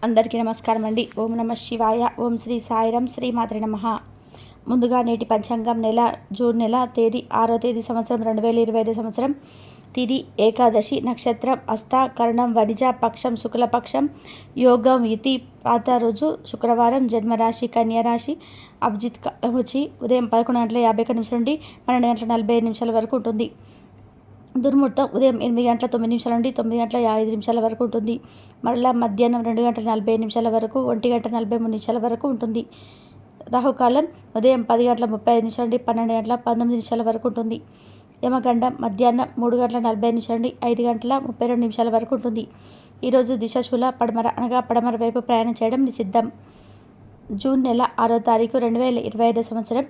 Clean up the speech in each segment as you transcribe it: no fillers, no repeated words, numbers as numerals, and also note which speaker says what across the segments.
Speaker 1: అందరికీ నమస్కారం అండి. ఓం నమ శివాయ. ఓం శ్రీ సాయిరం. శ్రీ మాత్రే నమః. ముందుగా నేటి పంచాంగం నెల జూన్ నెల తేదీ 6వ తేదీ సంవత్సరం 2025 సంవత్సరం. తిది ఏకాదశి, నక్షత్రం హస్త, కరణం వనిజ, పక్షం శుక్లపక్షం, యోగం ఇతి, ప్రాతः రోజు శుక్రవారం, జన్మరాశి కన్యారాశి, అభిజిత్ కాలం వచ్చి ఉదయం 11:51 నుండి 12:45 వరకు ఉంటుంది. దుర్ముహూర్తం ఉదయం 8:09 నుండి 9:05 వరకు ఉంటుంది. మరలా మధ్యాహ్నం 2:45 వరకు 1:43 వరకు ఉంటుంది. రాహుకాలం ఉదయం 10:35 నుండి 12:19 వరకు ఉంటుంది. యమగండం మధ్యాహ్నం 3:40 నుండి 5:32 వరకు ఉంటుంది. ఈరోజు దిశాశూల పడమర అనగా పడమర వైపు ప్రయాణం చేయడం నిషిద్ధం. జూన్ నెల 6వ తారీఖు 2025 సంవత్సరం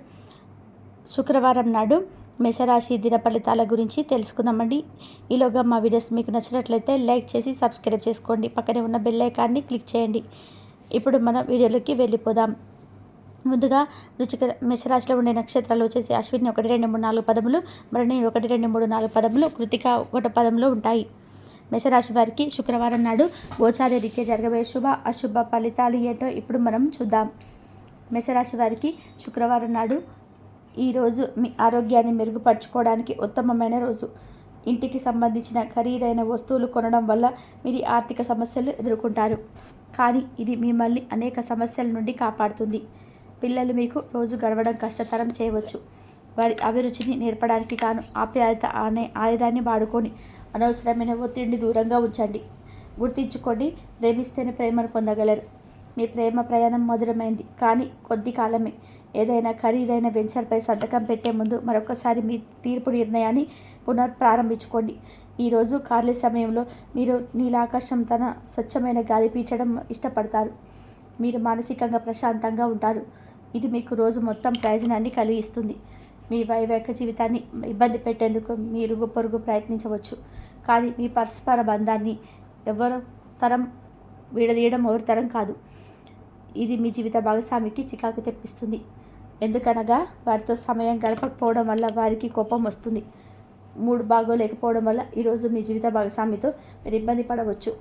Speaker 1: శుక్రవారం నాడు మేషరాశి దిన ఫలితాల గురించి తెలుసుకుందామండి. ఈలోగా మా వీడియోస్ మీకు నచ్చినట్లయితే లైక్ చేసి సబ్స్క్రైబ్ చేసుకోండి. పక్కనే ఉన్న బెల్ ఐకాన్ని క్లిక్ చేయండి. ఇప్పుడు మనం వీడియోలోకి వెళ్ళిపోదాం. ముందుగా మేషరాశిలో ఉండే నక్షత్రాలు వచ్చేసి అశ్విని 1, 2, 3, 4 పదములు, భరణి 1, 2, 3, 4 పదములు, కృతిక 1 పదంలో ఉంటాయి. మేషరాశి వారికి శుక్రవారం నాడు గోచార రీత్యా జరగబోయే శుభ అశుభ ఫలితాలు ఏంటో ఇప్పుడు మనం చూద్దాం. మేషరాశి వారికి శుక్రవారం నాడు ఈరోజు మీ ఆరోగ్యాన్ని మెరుగుపరచుకోవడానికి ఉత్తమమైన రోజు. ఇంటికి సంబంధించిన ఖరీదైన వస్తువులు కొనడం వల్ల మీరు ఆర్థిక సమస్యలు ఎదుర్కొంటారు, కానీ ఇది మిమ్మల్ని అనేక సమస్యల నుండి కాపాడుతుంది. పిల్లలు మీకు రోజు గడవడం కష్టతరం చేయవచ్చు. వారి అభిరుచిని నేర్పడానికి తాను ఆప్యాయత అనే ఆయుధాన్ని వాడుకొని అనవసరమైన ఒత్తిడిని దూరంగా ఉంచండి. గుర్తించుకోండి, ప్రేమిస్తేనే ప్రేమను పొందగలరు. మీ ప్రేమ ప్రయాణం మధురమైంది, కానీ కొద్ది కాలమే. ఏదైనా ఖరీదైన వెంచర్పై సంతకం పెట్టే ముందు మరొకసారి మీ తీర్పు నిర్ణయాన్ని పునఃప్రారంభించుకోండి. ఈరోజు ఖాళీ సమయంలో మీరు నీలాకాశం తన స్వచ్ఛమైన గాలి పీల్చడం ఇష్టపడతారు. మీరు మానసికంగా ప్రశాంతంగా ఉంటారు. ఇది మీకు రోజు మొత్తం ప్రయోజనాన్ని కలిగిస్తుంది. మీ వైవాహిక జీవితాన్ని ఇబ్బంది పెట్టేందుకు మీ ఇరుగు పొరుగు ప్రయత్నించవచ్చు, కానీ మీ పరస్పర బంధాన్ని ఎవరు తరం విడదీయడం ఎవరి తరం కాదు. ఇది మీ జీవిత భాగస్వామికి చికాకు తెప్పిస్తుంది. ఎందుకనగా వారితో సమయం గడపకపోవడం వల్ల వారికి కోపం వస్తుంది. మూడు బాగోలేకపోవడం వల్ల ఈరోజు మీ జీవిత భాగస్వామితో మీరు ఇబ్బంది పడవచ్చు.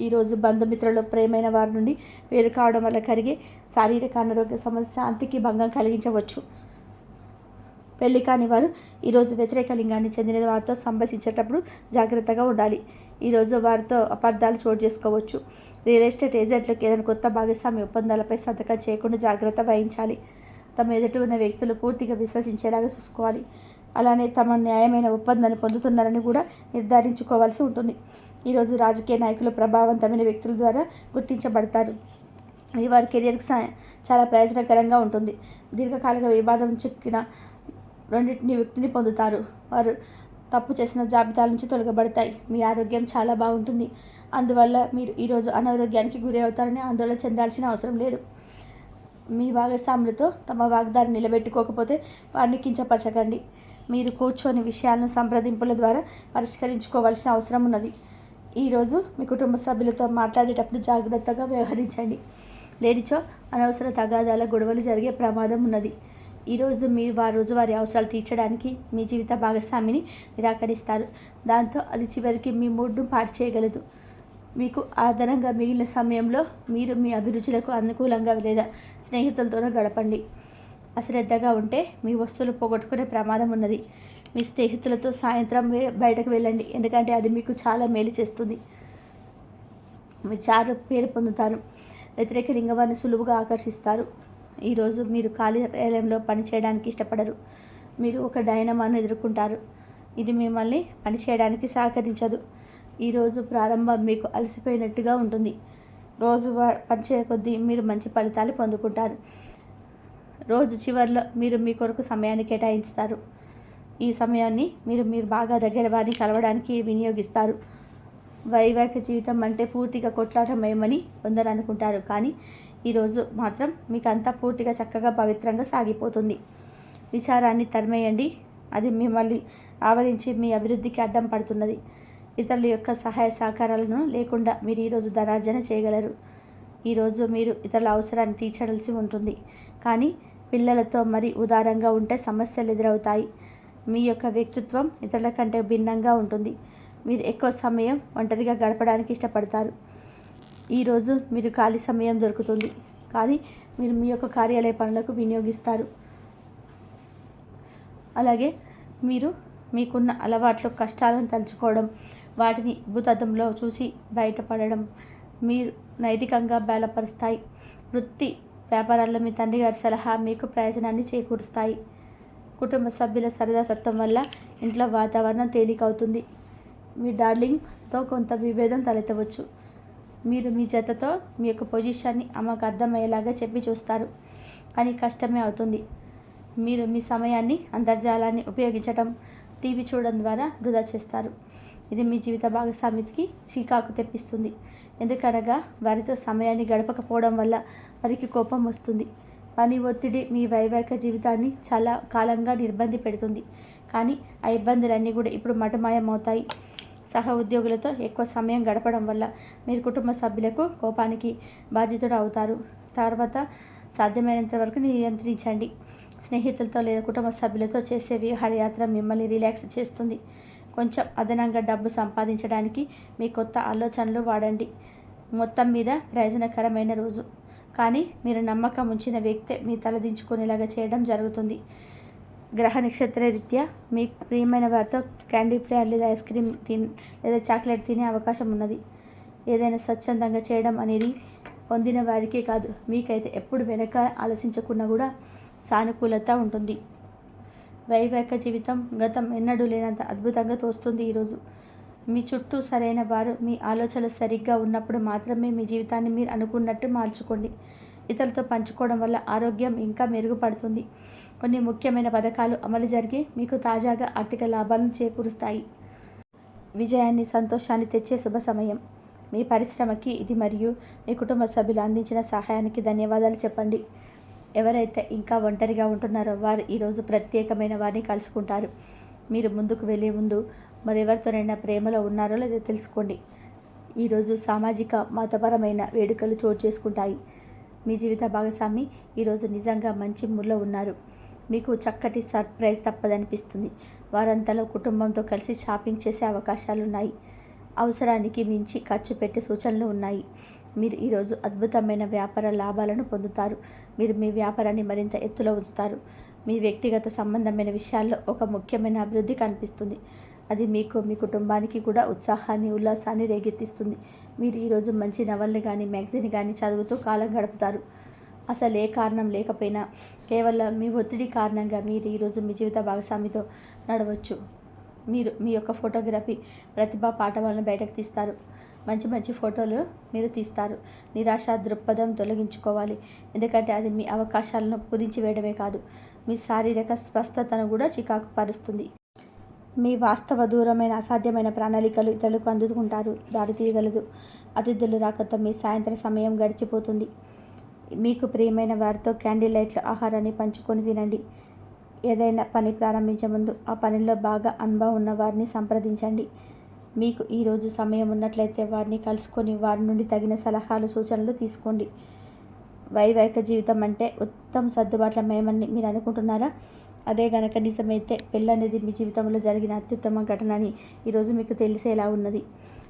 Speaker 1: ఈరోజు బంధుమిత్రులు ప్రేమైన వారి నుండి వేరు కావడం వల్ల కలిగే శారీరక అనారోగ్య సమస్య శాంతికి భంగం కలిగించవచ్చు. పెళ్లి కాని వారు ఈరోజు వ్యతిరేక లింగాన్ని చెందిన వారితో సంభాషించేటప్పుడు జాగ్రత్తగా ఉండాలి. ఈరోజు వారితో అపార్థాలు చోటు చేసుకోవచ్చు. రియల్ ఎస్టేట్ ఏజెంట్లకు ఏదైనా కొత్త భాగస్వామి ఒప్పందాలపై సంతకం చేయకుండా జాగ్రత్త వహించాలి. తమ ఎదుటి ఉన్న వ్యక్తులు పూర్తిగా విశ్వసించేలాగా చూసుకోవాలి. అలానే తమ న్యాయమైన ఒప్పందాన్ని పొందుతున్నారని కూడా నిర్ధారించుకోవాల్సి ఉంటుంది. ఈరోజు రాజకీయ నాయకులు ప్రభావవంతమైన వ్యక్తుల ద్వారా గుర్తించబడతారు. ఇది వారి కెరియర్కి చాలా ప్రయోజనకరంగా ఉంటుంది. దీర్ఘకాలిక వివాదం చిక్కిన రెండింటిని వ్యక్తిని పొందుతారు. వారు తప్పు చేసిన జాబితాల నుంచి తొలగబడతాయి. మీ ఆరోగ్యం చాలా బాగుంటుంది. అందువల్ల మీరు ఈరోజు అనారోగ్యానికి గురి అవుతారని ఆందోళన చెందాల్సిన అవసరం లేదు. మీ భాగస్వాములతో తమ వాగ్దానం నిలబెట్టుకోకపోతే వారిని కించపరచకండి. మీరు కూర్చొని విషయాలను సంప్రదింపుల ద్వారా పరిష్కరించుకోవాల్సిన అవసరం ఉన్నది. ఈరోజు మీ కుటుంబ సభ్యులతో మాట్లాడేటప్పుడు జాగ్రత్తగా వ్యవహరించండి. లేనిచో అనవసర తగాదాల గొడవలు జరిగే ప్రమాదం ఉన్నది. ఈరోజు మీరు రోజువారి అవసరాలు తీర్చడానికి మీ జీవిత భాగస్వామిని నిరాకరిస్తారు. దాంతో అది చివరికి మీ మూడ్ను పాడు చేయగలదు. మీకు అదనంగా మిగిలిన సమయంలో మీరు మీ అభిరుచులకు అనుకూలంగా లేదా స్నేహితులతోనూ గడపండి. అశ్రద్ధగా ఉంటే మీ వస్తువులు పోగొట్టుకునే ప్రమాదం ఉన్నది. మీ స్నేహితులతో సాయంత్రం బయటకు వెళ్ళండి, ఎందుకంటే అది మీకు చాలా మేలు చేస్తుంది. మీ చారు పేరు పొందుతారు. వ్యతిరేక లింగవాన్ని సులువుగా ఆకర్షిస్తారు. ఈరోజు మీరు కార్యాలయంలో పనిచేయడానికి ఇష్టపడరు. మీరు ఒక డైనమాను ఎదుర్కొంటారు. ఇది మిమ్మల్ని పనిచేయడానికి సహకరించదు. ఈరోజు ప్రారంభం మీకు అలసిపోయినట్టుగా ఉంటుంది. రోజు పనిచేయ కొద్దీ మీరు మంచి ఫలితాలు పొందుకుంటారు. రోజు చివరిలో మీరు మీ కొరకు సమయాన్ని కేటాయిస్తారు. ఈ సమయాన్ని మీరు బాగా దగ్గర వారిని కలవడానికి వినియోగిస్తారు. వైవాహిక జీవితం అంటే పూర్తిగా కొట్లాటమయమని కొందరు అనుకుంటారు, కానీ ఈరోజు మాత్రం మీకు అంతా పూర్తిగా చక్కగా పవిత్రంగా సాగిపోతుంది. విచారాన్ని తరిమేయండి. అది మిమ్మల్ని ఆవరించి మీ అభివృద్ధికి అడ్డం పడుతున్నది. ఇతరుల యొక్క సహాయ సహకారాలను లేకుండా మీరు ఈరోజు ధనార్జన చేయగలరు. ఈరోజు మీరు ఇతరుల అవసరాన్ని తీర్చవలసి ఉంటుంది, కానీ పిల్లలతో మరి ఉదారంగా ఉంటే సమస్యలు ఎదురవుతాయి. మీ యొక్క వ్యక్తిత్వం ఇతరుల కంటే భిన్నంగా ఉంటుంది. మీరు ఎక్కువ సమయం ఒంటరిగా గడపడానికి ఇష్టపడతారు. ఈరోజు మీరు ఖాళీ సమయం దొరుకుతుంది, కానీ మీరు మీ యొక్క కార్యాలయ పనులకు వినియోగిస్తారు. అలాగే మీరు మీకున్న అలవాట్లు, కష్టాలను తలుచుకోవడం, వాటిని భూతద్దంలో చూసి బయటపడడం మీరు నైతికంగా బలపరుస్తాయి. వృత్తి వ్యాపారాల్లో మీ తండ్రి గారి సలహా మీకు ప్రయోజనాన్ని చేకూరుస్తాయి. కుటుంబ సభ్యుల సరదా తత్వం వల్ల ఇంట్లో వాతావరణం తేలికవుతుంది. మీ డార్లింగ్తో కొంత విభేదం తలెత్తవచ్చు. మీరు మీ జతతో మీ యొక్క పొజిషన్ని ఆమెకు అర్థమయ్యేలాగా చెప్పి చూస్తారు, కానీ కష్టమే అవుతుంది. మీరు మీ సమయాన్ని అంతర్జాలాన్ని ఉపయోగించడం, టీవీ చూడడం ద్వారా వృధా చేస్తారు. ఇది మీ జీవిత భాగస్వామికి చికాకు తెప్పిస్తుంది. ఎందుకనగా వారితో సమయాన్ని గడపకపోవడం వల్ల వారికి కోపం వస్తుంది. పని ఒత్తిడి మీ వైవాహిక జీవితాన్ని చాలా కాలంగా నిర్బంధి పెడుతుంది. కానీ ఆ ఇబ్బందులన్నీ కూడా ఇప్పుడు మటుమాయమవుతాయి. సహ ఉద్యోగులతో ఎక్కువ సమయం గడపడం వల్ల మీరు కుటుంబ సభ్యులకు కోపానికి బాధితుడు అవుతారు. తర్వాత సాధ్యమైనంత వరకు నియంత్రించండి. స్నేహితులతో లేదా కుటుంబ సభ్యులతో చేసే విహారయాత్ర మిమ్మల్ని రిలాక్స్ చేస్తుంది. కొంచెం అదనంగా డబ్బు సంపాదించడానికి మీ కొత్త ఆలోచనలు వాడండి. మొత్తం మీద ప్రయోజనకరమైన రోజు, కానీ మీరు నమ్మకం ఉంచిన వ్యక్తే మీ తలదించుకునేలాగా చేయడం జరుగుతుంది. గ్రహ నక్షత్ర రీత్యా మీ ప్రియమైన వారితో క్యాండీ ఫ్లేవర్ లేదా ఐస్ క్రీమ్ లేదా చాక్లెట్ తినే అవకాశం ఉన్నది. ఏదైనా స్వచ్ఛందంగా చేయడం అనేది పొందిన వారికే కాదు, మీకైతే ఎప్పుడు వెనక ఆలోచించకుండా కూడా సానుకూలత ఉంటుంది. వైవాహిక జీవితం గతం ఎన్నడూ లేనంత అద్భుతంగా తోస్తుంది. ఈరోజు మీ చుట్టూ సరైన వారు, మీ ఆలోచనలు సరిగ్గా ఉన్నప్పుడు మాత్రమే మీ జీవితాన్ని మీరు అనుకున్నట్టు మార్చుకోండి. ఇతరులతో పంచుకోవడం వల్ల ఆరోగ్యం ఇంకా మెరుగుపడుతుంది. కొన్ని ముఖ్యమైన పథకాలు అమలు జరిగి మీకు తాజాగా ఆర్థిక లాభాలను చేకూరుస్తాయి. విజయాన్ని, సంతోషాన్ని తెచ్చే శుభ సమయం. మీ పరిశ్రమకి ఇది మరియు మీ కుటుంబ సభ్యులు అందించిన సహాయానికి ధన్యవాదాలు చెప్పండి. ఎవరైతే ఇంకా ఒంటరిగా ఉంటున్నారో వారు ఈరోజు ప్రత్యేకమైన వారిని కలుసుకుంటారు. మీరు ముందుకు వెళ్ళే ముందు మరెవరితోనైనా ప్రేమలో ఉన్నారో లేదో తెలుసుకోండి. ఈరోజు సామాజిక, మతపరమైన వేడుకలు చోటు చేసుకుంటాయి. మీ జీవిత భాగస్వామి ఈరోజు నిజంగా మంచి మూడ్లో ఉన్నారు. మీకు చక్కటి సర్ప్రైజ్ తప్పదనిపిస్తుంది. వారంతలో కుటుంబంతో కలిసి షాపింగ్ చేసే అవకాశాలున్నాయి. అవసరానికి మించి ఖర్చు పెట్టే సూచనలు ఉన్నాయి. మీరు ఈరోజు అద్భుతమైన వ్యాపార లాభాలను పొందుతారు. మీరు మీ వ్యాపారాన్ని మరింత ఎత్తులో ఉంచుతారు. మీ వ్యక్తిగత సంబంధమైన విషయాల్లో ఒక ముఖ్యమైన అభివృద్ధి కనిపిస్తుంది. అది మీకు, మీ కుటుంబానికి కూడా ఉత్సాహాన్ని, ఉల్లాసాన్ని రేకెత్తిస్తుంది. మీరు ఈరోజు మంచి నవల్ని కానీ, మ్యాగజైన్ కానీ చదువుతూ కాలం గడుపుతారు. అసలు ఏ కారణం లేకపోయినా కేవలం మీ ఒత్తిడి కారణంగా మీరు ఈరోజు మీ జీవిత భాగస్వామితో నడవచ్చు. మీరు మీ యొక్క ఫోటోగ్రఫీ ప్రతిభా పాఠవాలను బయటకు తీస్తారు. మంచి మంచి ఫోటోలు మీరు తీస్తారు. నిరాశ దృక్పథం తొలగించుకోవాలి, ఎందుకంటే అది మీ అవకాశాలను పురించి వేయడమే కాదు, మీ శారీరక స్వస్థతను కూడా చికాకు పరుస్తుంది. మీ వాస్తవ దూరమైన అసాధ్యమైన ప్రణాళికలు ఇతరులకు అందుకుంటారు దారితీయగలదు. అతిథులు రాకతో మీ సాయంత్రం సమయం గడిచిపోతుంది. మీకు ప్రియమైన వారితో క్యాండిల్ లైట్లో ఆహారాన్ని పంచుకొని తినండి. ఏదైనా పని ప్రారంభించే ముందు ఆ పనిలో బాగా అనుభవం ఉన్న వారిని సంప్రదించండి. మీకు ఈరోజు సమయం ఉన్నట్లయితే వారిని కలుసుకొని వారి నుండి తగిన సలహాలు, సూచనలు తీసుకోండి. వైవాహిక జీవితం అంటే ఉత్తమ సర్దుబాట్లమేమని మీరు అనుకుంటున్నారా? అదే గనక నిజమైతే పెళ్ళనేది మీ జీవితంలో జరిగిన అత్యుత్తమ ఘటన అని ఈరోజు మీకు తెలిసేలా ఉన్నది.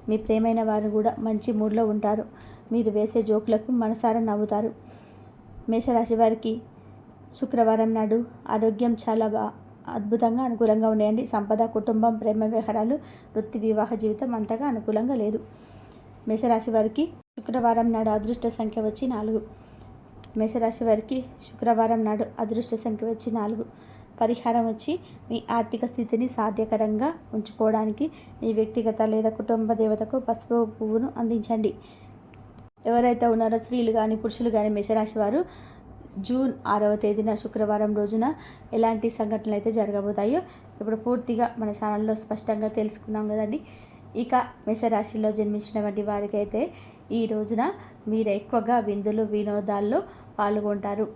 Speaker 1: మీ ప్రేమైన వారు కూడా మంచి మూడ్లో ఉంటారు. మీరు వేసే జోకులకు మనసారా నవ్వుతారు. మేషరాశి వారికి శుక్రవారం నాడు ఆరోగ్యం చాలా అద్భుతంగా అనుకూలంగా ఉన్నాయండి. సంపద, కుటుంబం, ప్రేమ వ్యవహారాలు, వృత్తి, వివాహ జీవితం అంతగా అనుకూలంగా లేదు. మేషరాశి వారికి శుక్రవారం నాడు అదృష్ట సంఖ్య వచ్చి 4. మేషరాశి వారికి శుక్రవారం నాడు అదృష్ట సంఖ్య వచ్చి 4. పరిహారం వచ్చి మీ ఆర్థిక స్థితిని సాధ్యకరంగా ఉంచుకోవడానికి మీ వ్యక్తిగత లేదా కుటుంబ దేవతకు పసుపు పువ్వును అందించండి. ఎవరైతే ఉన్నారో స్త్రీలు కానీ పురుషులు కానీ మేషరాశి వారు జూన్ 6వ తేదీన శుక్రవారం రోజున ఎలాంటి సంఘటనలు అయితే జరగబోతాయో ఇప్పుడు పూర్తిగా మన ఛానల్లో స్పష్టంగా తెలుసుకున్నాం కదండి. ఇక మేషరాశిలో జన్మించినటువంటి వారికి అయితే ఈ రోజున మీరు ఎక్కువగా విందులు, వినోదాల్లో పాల్గొంటారు.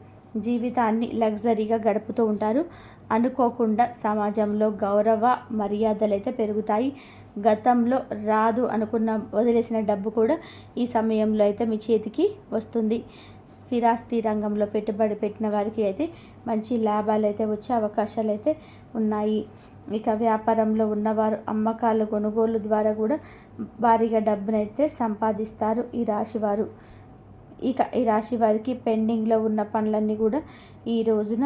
Speaker 1: జీవితాన్ని లగ్జరీగా గడుపుతూ ఉంటారు. అనుకోకుండా సమాజంలో గౌరవ మర్యాదలు అయితే పెరుగుతాయి. గతంలో రాదు అనుకున్న వదిలేసిన డబ్బు కూడా ఈ సమయంలో అయితే మీ చేతికి వస్తుంది. స్థిరాస్తి రంగంలో పెట్టుబడి పెట్టిన వారికి అయితే మంచి లాభాలు అయితే వచ్చే అవకాశాలు అయితే ఉన్నాయి. ఇక వ్యాపారంలో ఉన్నవారు అమ్మకాలు కొనుగోలు ద్వారా కూడా భారీగా డబ్బునైతే సంపాదిస్తారు ఈ రాశివారు. ఇక ఈ రాశి వారికి పెండింగ్లో ఉన్న పనులన్నీ కూడా ఈ రోజున